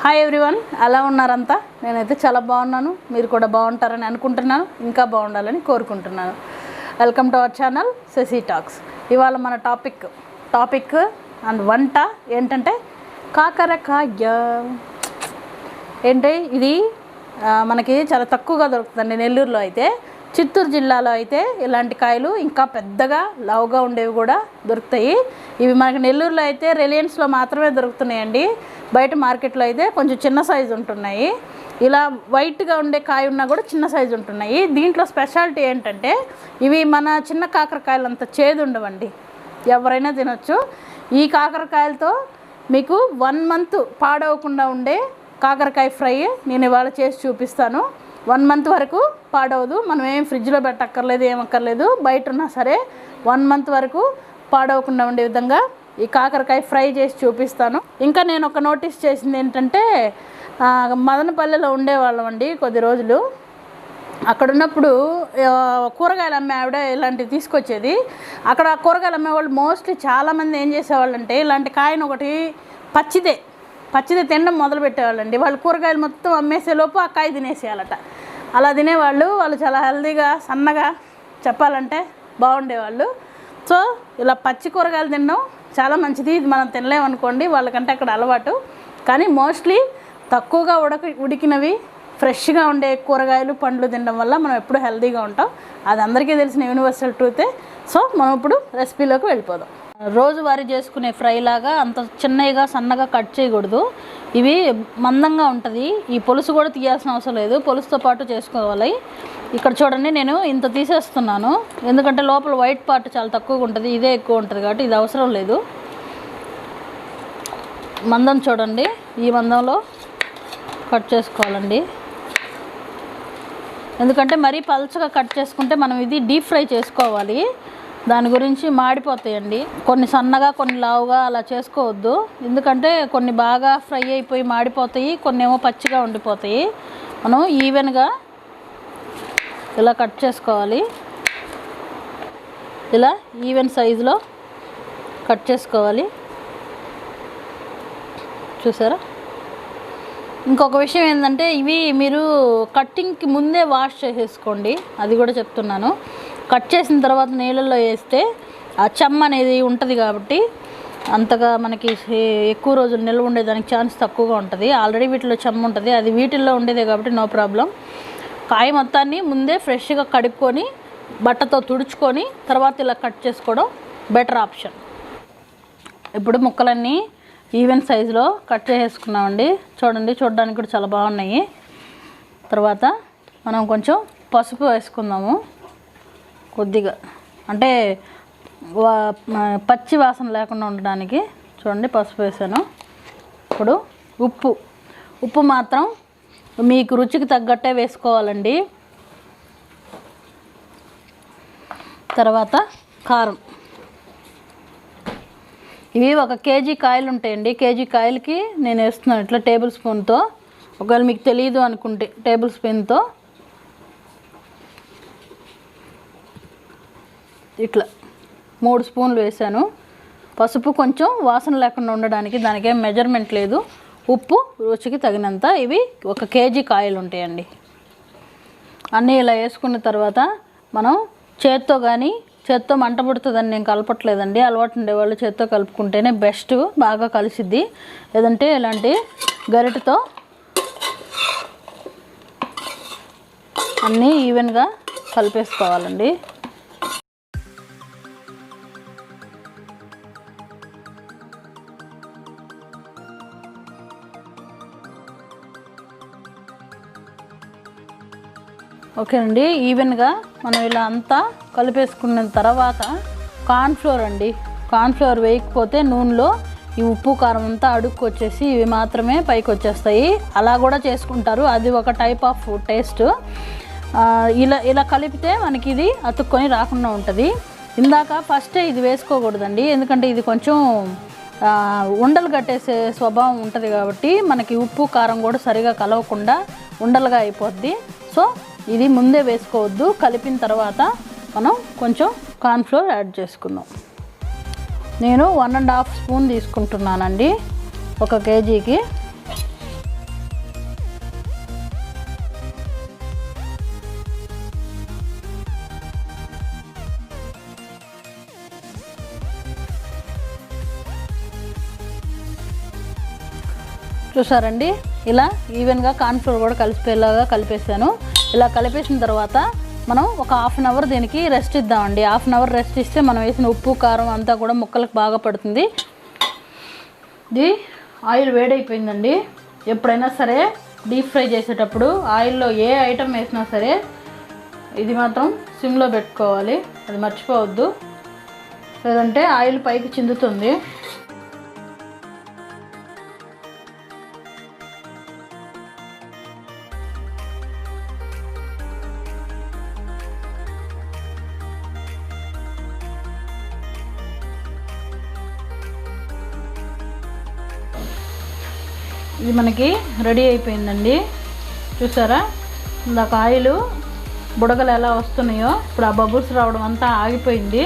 Hi everyone, ఎలా ఉన్నారంతా? నేనైతే చాలా బాగున్నాను. మీరు కూడా బాగుంటారని అనుకుంటున్నాను, ఇంకా బాగుండాలని కోరుకుంటున్నాను. Welcome to our channel Sasi talks. ఇవాళ మన టాపిక్ అండ్ వంట ఏంటంటే కాకరకాయ. ఏంటి ఇది? మనకి చాలా తక్కువగా దొరుకుతుందండి నెల్లూరులో. అయితే చిత్తూరు జిల్లాలో అయితే ఇలాంటి కాయలు ఇంకా పెద్దగా లావుగా ఉండేవి కూడా దొరుకుతాయి. ఇవి మనకి నెల్లూరులో అయితే రిలయన్స్లో మాత్రమే దొరుకుతున్నాయండి. బయట మార్కెట్లో అయితే కొంచెం చిన్న సైజు ఉంటున్నాయి. ఇలా వైట్గా ఉండే కాయ ఉన్నా కూడా చిన్న సైజు ఉంటున్నాయి. దీంట్లో స్పెషాలిటీ ఏంటంటే ఇవి మన చిన్న కాకరకాయలు అంత చేదు ఉండవండి, ఎవరైనా తినొచ్చు. ఈ కాకరకాయలతో మీకు 1 month పాడవకుండా ఉండే కాకరకాయ ఫ్రై నేను ఇవాళ చేసి చూపిస్తాను. 1 month వరకు పాడవదు. మనం ఏం ఫ్రిడ్జ్లో పెట్టక్కర్లేదు, ఏమక్కర్లేదు. బయట ఉన్నా సరే 1 month వరకు పాడవకుండా ఉండే విధంగా ఈ కాకరకాయ ఫ్రై చేసి చూపిస్తాను. ఇంకా నేను ఒక నోటీస్ చేసింది ఏంటంటే, మదనపల్లెలో ఉండేవాళ్ళం అండి కొద్ది రోజులు. అక్కడ ఉన్నప్పుడు కూరగాయలు అమ్మే ఆవిడ ఇలాంటివి తీసుకొచ్చేది. అక్కడ కూరగాయలు అమ్మేవాళ్ళు మోస్ట్లీ చాలామంది ఏం చేసేవాళ్ళు అంటే ఇలాంటి కాయను ఒకటి పచ్చిదే తినడం మొదలు పెట్టేవాళ్ళండి. వాళ్ళు కూరగాయలు మొత్తం అమ్మేసేలోపు ఆ కాయ తినేసేయాలట. అలా తినేవాళ్ళు. వాళ్ళు చాలా హెల్తీగా సన్నగా చెప్పాలంటే బాగుండేవాళ్ళు. సో ఇలా పచ్చి కూరగాయలు తినడం చాలా మంచిది. ఇది మనం తినలేమనుకోండి, వాళ్ళకంటే అక్కడ అలవాటు. కానీ మోస్ట్లీ తక్కువగా ఉడికినవి ఫ్రెష్గా ఉండే కూరగాయలు పండ్లు తినడం వల్ల మనం ఎప్పుడు హెల్తీగా ఉంటాం. అది అందరికీ తెలిసిన యూనివర్సల్ ట్రూతే. సో మనం ఇప్పుడు రెసిపీలోకి వెళ్ళిపోదాం. రోజువారీ చేసుకునే ఫ్రై లాగా అంత చిన్నగా సన్నగా కట్ చేయకూడదు. ఇవి మందంగా ఉంటుంది. ఈ పులుసు కూడా తీయాల్సిన అవసరం లేదు, పులుసుతో పాటు చేసుకోవాలి. ఇక్కడ చూడండి, నేను ఇంత తీసేస్తున్నాను ఎందుకంటే లోపల వైట్ పార్ట్ చాలా తక్కువగా ఉంటుంది, ఇదే ఎక్కువ ఉంటుంది కాబట్టి ఇది అవసరం లేదు. మందం చూడండి, ఈ మందంలో కట్ చేసుకోవాలండి. ఎందుకంటే మరీ పల్చగా కట్ చేసుకుంటే మనం ఇది డీప్ ఫ్రై చేసుకోవాలి, దాని గురించి మాడిపోతాయండి. కొన్ని సన్నగా కొన్ని లావుగా అలా చేసుకోవద్దు. ఎందుకంటే కొన్ని బాగా ఫ్రై అయిపోయి మాడిపోతాయి, కొన్ని ఏమో పచ్చిగా ఉండిపోతాయి. మనం ఈవెన్గా ఇలా కట్ చేసుకోవాలి. ఇలా ఈవెన్ సైజులో కట్ చేసుకోవాలి. చూసారా? ఇంకొక విషయం ఏంటంటే ఇవి మీరు కట్టింగ్కి ముందే వాష్ చేసేసుకోండి, అది కూడా చెప్తున్నాను. కట్ చేసిన తర్వాత నీళ్ళల్లో వేస్తే ఆ చెమ్మ అనేది ఉంటుంది కాబట్టి అంతగా మనకి ఎక్కువ రోజులు నిల్వ ఉండేదానికి ఛాన్స్ తక్కువగా ఉంటుంది. ఆల్రెడీ వీటిలో చెమ్మ ఉంటుంది, అది వీటిల్లో ఉండేదే కాబట్టి నో ప్రాబ్లం. కాయ మొత్తాన్ని ముందే ఫ్రెష్గా కడుక్కొని బట్టతో తుడుచుకొని తర్వాత ఇలా కట్ చేసుకోవడం బెటర్ ఆప్షన్. ఇప్పుడు ముక్కలన్నీ ఈవెన్ సైజులో కట్ చేసేసుకున్నామండి. చూడండి, చూడడానికి కూడా చాలా బాగున్నాయి. తర్వాత మనం కొంచెం పసుపు వేసుకుందాము కొద్దిగా, అంటే పచ్చి వాసన లేకుండా ఉండడానికి. చూడండి, పసుపు వేసాను. ఇప్పుడు ఉప్పు మాత్రం మీకు రుచికి తగ్గట్టే వేసుకోవాలండి. తర్వాత కారం. ఇవి 1 kg కాయలు ఉంటాయండి. కేజీ కాయలకి నేను వేస్తున్నాను ఇట్లా టేబుల్ స్పూన్తో. ఒకవేళ మీకు తెలియదు అనుకుంటే టేబుల్ స్పూన్తో ఇట్లా 3 స్పూన్లు వేసాను. పసుపు కొంచెం వాసన లేకుండా ఉండడానికి, దానికేం మెజర్మెంట్ లేదు. ఉప్పు రుచికి తగినంత. ఇవి 1 kg కాయలు ఉంటాయండి. అన్నీ ఇలా వేసుకున్న తర్వాత మనం చేత్తో మంట పుడుతుందని నేను కలపట్లేదండి. అలవాటు ఉండేవాళ్ళు చేత్తో కలుపుకుంటేనే బెస్ట్, బాగా కలిసిద్ది. లేదంటే ఇలాంటి గరిటెతో అన్నీ ఈవెన్గా కలిపేసుకోవాలండి. ఓకే అండి, ఈవెన్గా మనం ఇలా అంతా కలిపేసుకున్న తర్వాత కార్న్ఫ్లోర్ అండి. కార్న్ఫ్లోర్ వేయకపోతే నూనెలో ఈ ఉప్పు కారం అంతా అడుక్కు వచ్చేసి ఇవి మాత్రమే పైకి వచ్చేస్తాయి. అలా కూడా చేసుకుంటారు, అది ఒక టైప్ ఆఫ్ టేస్ట్. ఇలా కలిపితే మనకి ఇది అతుక్కొని రాకుండా ఉంటుంది. ఇందాక ఫస్టే ఇది వేసుకోకూడదండి, ఎందుకంటే ఇది కొంచెం ఉండలు కట్టేసే స్వభావం ఉంటుంది కాబట్టి మనకి ఉప్పు కారం కూడా సరిగా కలవకుండా ఉండలుగా అయిపోద్ది. సో ఇది ముందే వేసుకోవద్దు. కలిపిన తర్వాత మనం కొంచెం కార్న్ఫ్లోర్ యాడ్ చేసుకుందాం. నేను 1.5 స్పూన్ తీసుకుంటున్నానండి 1 kgకి. చూసారండి, ఇలా ఈవెన్గా కార్న్ఫ్లోర్ కూడా కలిసిపోయేలాగా కలిపేసాను. ఇలా కలిపేసిన తర్వాత మనం ఒక హాఫ్ అన్ అవర్ దీనికి రెస్ట్ ఇద్దామండి. హాఫ్ అన్ అవర్ రెస్ట్ ఇస్తే మనం వేసిన ఉప్పు కారం అంతా కూడా ముక్కలకు బాగా పడుతుంది. ఇది ఆయిల్ వేడైపోయిందండి. ఎప్పుడైనా సరే డీప్ ఫ్రై చేసేటప్పుడు ఆయిల్లో ఏ ఐటమ్ వేసినా సరే ఇది మాత్రం సిమ్లో పెట్టుకోవాలి, అది మర్చిపోవద్దు, లేదంటే ఆయిల్ పైకి చిందుతుంది. ఇది మనకి రెడీ అయిపోయిందండి. చూసారా, ఇందాక ఆయిల్ బుడగలు ఎలా వస్తున్నాయో ఇప్పుడు ఆ బబుల్స్ రావడం అంతా ఆగిపోయింది.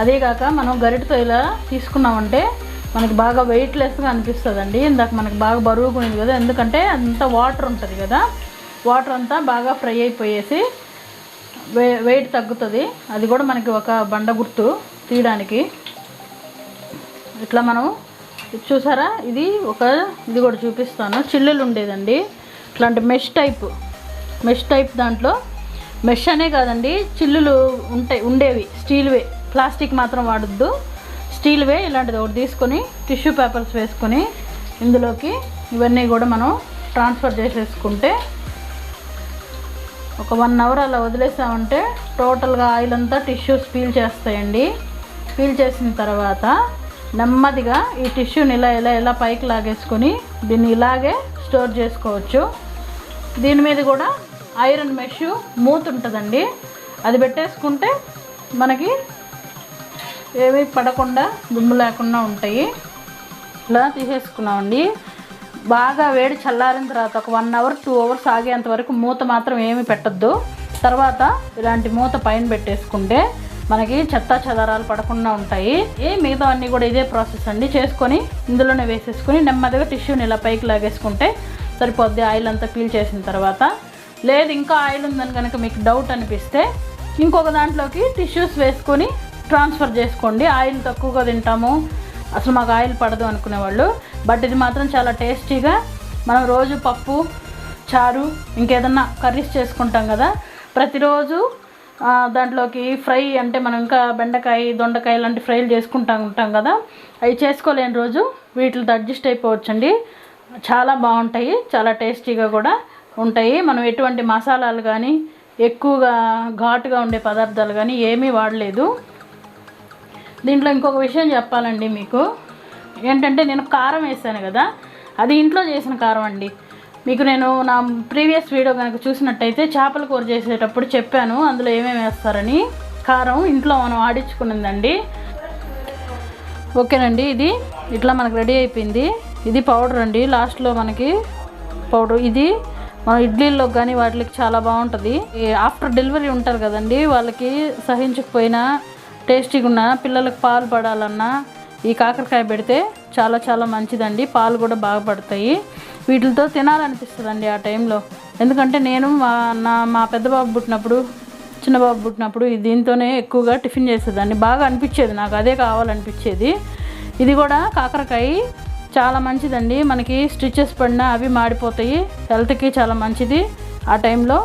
అదే కాక మనం గరిటతో ఇలా తీసుకున్నామంటే మనకి బాగా వెయిట్లెస్గా అనిపిస్తుందండి. ఇందాక మనకి బాగా బరువుగా ఉంది కదా, ఎందుకంటే అంతా వాటర్ ఉంటుంది కదా, వాటర్ అంతా బాగా ఫ్రై అయిపోయేసి వెయిట్ తగ్గుతుంది. అది కూడా మనకి ఒక బండ గుర్తు తీయడానికి. ఇట్లా మనం చూసారా, ఇది కూడా చూపిస్తాను. చిల్లులు ఉండేదండి, ఇట్లాంటి మెష్ టైప్ దాంట్లో మెష్ అనే కాదండి, చిల్లులు ఉండేవి స్టీల్వే, ప్లాస్టిక్ మాత్రం వాడద్దు, స్టీల్వే. ఇలాంటిది ఒకటి తీసుకొని టిష్యూ పేపర్స్ వేసుకొని ఇందులోకి ఇవన్నీ కూడా మనం ట్రాన్స్ఫర్ చేసేసుకుంటే ఒక 1 అవర్ అలా వదిలేసామంటే టోటల్గా ఆయిల్ అంతా టిష్యూస్ పీల్ చేస్తాయండి. పీల్ చేసిన తర్వాత నెమ్మదిగా ఈ టిష్యూని ఇలా పైకి లాగేసుకొని దీన్ని ఇలాగే స్టోర్ చేసుకోవచ్చు. దీని మీద కూడా ఐరన్ మెష్ మూత ఉంటుందండి, అది పెట్టేసుకుంటే మనకి ఏమీ పడకుండా దుమ్ము లేకుండా ఉంటాయి. ఇలా తీసేసుకున్నామండి. బాగా వేడి చల్లారిన తర్వాత ఒక 1 అవర్ 2 అవర్స్ ఆగేంత వరకు మూత మాత్రం ఏమీ పెట్టద్దు. తర్వాత ఇలాంటి మూత పైన పెట్టేసుకుంటే మనకి చెత్త చెదారాలు పడకుండా ఉంటాయి. మిగతా అన్నీ కూడా ఇదే ప్రాసెస్ అండి. చేసుకొని ఇందులోనే వేసేసుకొని నెమ్మదిగా టిష్యూని ఇలా పైకి లాగేసుకుంటే సరిపోద్ది. ఆయిల్ అంతా పీల్ చేసిన తర్వాత, లేదు ఇంకా ఆయిల్ ఉందని కనుక మీకు డౌట్ అనిపిస్తే ఇంకొక దాంట్లోకి టిష్యూస్ వేసుకొని ట్రాన్స్ఫర్ చేసుకోండి. ఆయిల్ తక్కువగా తింటాము, అసలు మాకు ఆయిల్ పడదు అనుకునేవాళ్ళు, బట్ ఇది మాత్రం చాలా టేస్టీగా, మనం రోజు పప్పు చారు ఇంకేదన్నా కర్రీస్ చేసుకుంటాం కదా, ప్రతిరోజు దాంట్లోకి ఫ్రై అంటే మనం ఇంకా బెండకాయ దొండకాయ లాంటి ఫ్రైలు ఉంటాం కదా, అవి చేసుకోలేని రోజు వీటితో అడ్జస్ట్ అయిపోవచ్చండి. చాలా బాగుంటాయి, చాలా టేస్టీగా కూడా ఉంటాయి. మనం ఎటువంటి మసాలాలు కానీ ఎక్కువగా ఘాటుగా ఉండే పదార్థాలు కానీ ఏమీ వాడలేదు. దీంట్లో ఇంకొక విషయం చెప్పాలండి మీకు, ఏంటంటే నేను కారం వేసాను కదా, అది ఇంట్లో చేసిన కారం అండి. మీకు నేను నా ప్రీవియస్ వీడియో కనుక చూసినట్టయితే చేపల కూర చేసేటప్పుడు చెప్పాను అందులో ఏమేమి వేస్తారని. కారం ఇంట్లో మనం ఆడించుకున్నదండి. ఓకేనండి, ఇది ఇట్లా మనకు రెడీ అయిపోయింది. ఇది పౌడర్ అండి, లాస్ట్లో మనకి పౌడర్. ఇది మన ఇడ్లీల్లో కానీ వాటికి చాలా బాగుంటుంది. ఆఫ్టర్ డెలివరీ ఉంటారు కదండి, వాళ్ళకి సహించకపోయినా టేస్టీగా ఉన్న పిల్లలకు పాలు పడాలన్నా ఈ కాకరకాయ పెడితే చాలా చాలా మంచిదండి. పాలు కూడా బాగా పడతాయి. వీటితో తినాలనిపిస్తుందండి ఆ టైంలో. ఎందుకంటే నేను మా పెద్ద బాబు పుట్టినప్పుడు చిన్న బాబు పుట్టినప్పుడు దీంతోనే ఎక్కువగా టిఫిన్ చేసేదాన్ని. బాగా అనిపించేది నాకు, అదే కావాలనిపించేది. ఇది కూడా కాకరకాయ చాలా మంచిదండి, మనకి స్టిచెస్ పడినా అవి మాడిపోతాయి, హెల్త్కి చాలా మంచిది. ఆ టైంలో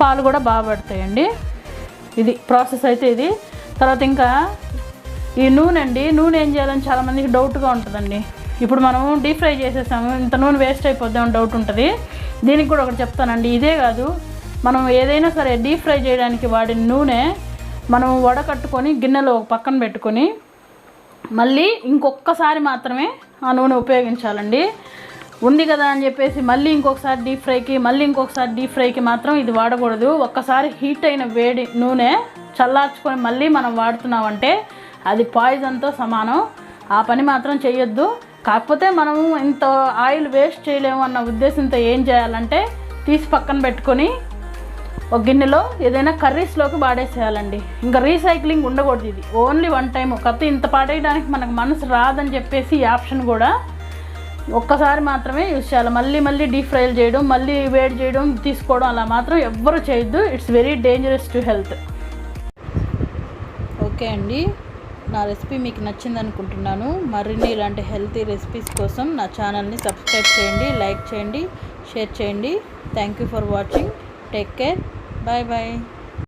పాలు కూడా బాగా పడతాయండి. ఇది ప్రాసెస్ అయితే ఇది. తర్వాత ఇంకా ఈ నూనె అండి, నూనె ఏం చేయాలని చాలామందికి డౌట్గా ఉంటుందండి. ఇప్పుడు మనం డీప్ ఫ్రై చేసేసాము, ఇంత నూనె వేస్ట్ అయిపోద్దామని డౌట్ ఉంటుంది. దీనికి కూడా ఒకటి చెప్తానండి, ఇదే కాదు మనం ఏదైనా సరే డీప్ ఫ్రై చేయడానికి వాడిన నూనె మనం వడకట్టుకొని గిన్నెలో ఒక పక్కన పెట్టుకొని మళ్ళీ ఇంకొకసారి మాత్రమే ఆ నూనె ఉపయోగించాలండి. ఉంది కదా అని చెప్పేసి మళ్ళీ ఇంకొకసారి డీప్ ఫ్రైకి మాత్రం ఇది వాడకూడదు. ఒక్కసారి హీట్ అయిన వేడి నూనె చల్లార్చుకొని మళ్ళీ మనం వాడుతున్నామంటే అది పాయిజన్తో సమానం. ఆ పని మాత్రం చేయొద్దు. కాకపోతే మనం ఇంత ఆయిల్ వేస్ట్ చేయలేము అన్న ఉద్దేశంతో ఏం చేయాలంటే తీసి పక్కన పెట్టుకొని ఒక గిన్నెలో ఏదైనా కర్రీస్లోకి వాడేసేయాలండి. ఇంకా రీసైక్లింగ్ ఉండకూడదు. ఇది ఓన్లీ 1 టైం. కాకపోతే ఇంత పాడేయడానికి మనకు మనసు రాదని చెప్పేసి ఈ ఆప్షన్ కూడా ఒక్కసారి మాత్రమే యూజ్ చేయాలి. మళ్ళీ డీప్ ఫ్రైలు చేయడం, మళ్ళీ వేడి చేయడం, తీసుకోవడం అలా మాత్రం ఎవ్వరు చేయొద్దు. It's very dangerous to health. Okay అండి, నా రెసిపీ మీకు నచ్చింది అనుకుంటున్నాను. మరిన్ని ఇలాంటి హెల్తీ రెసిపీస్ కోసం నా ఛానల్ని సబ్స్క్రైబ్ చేయండి, లైక్ చేయండి, షేర్ చేయండి. Thank you for watching. Take care. Bye bye.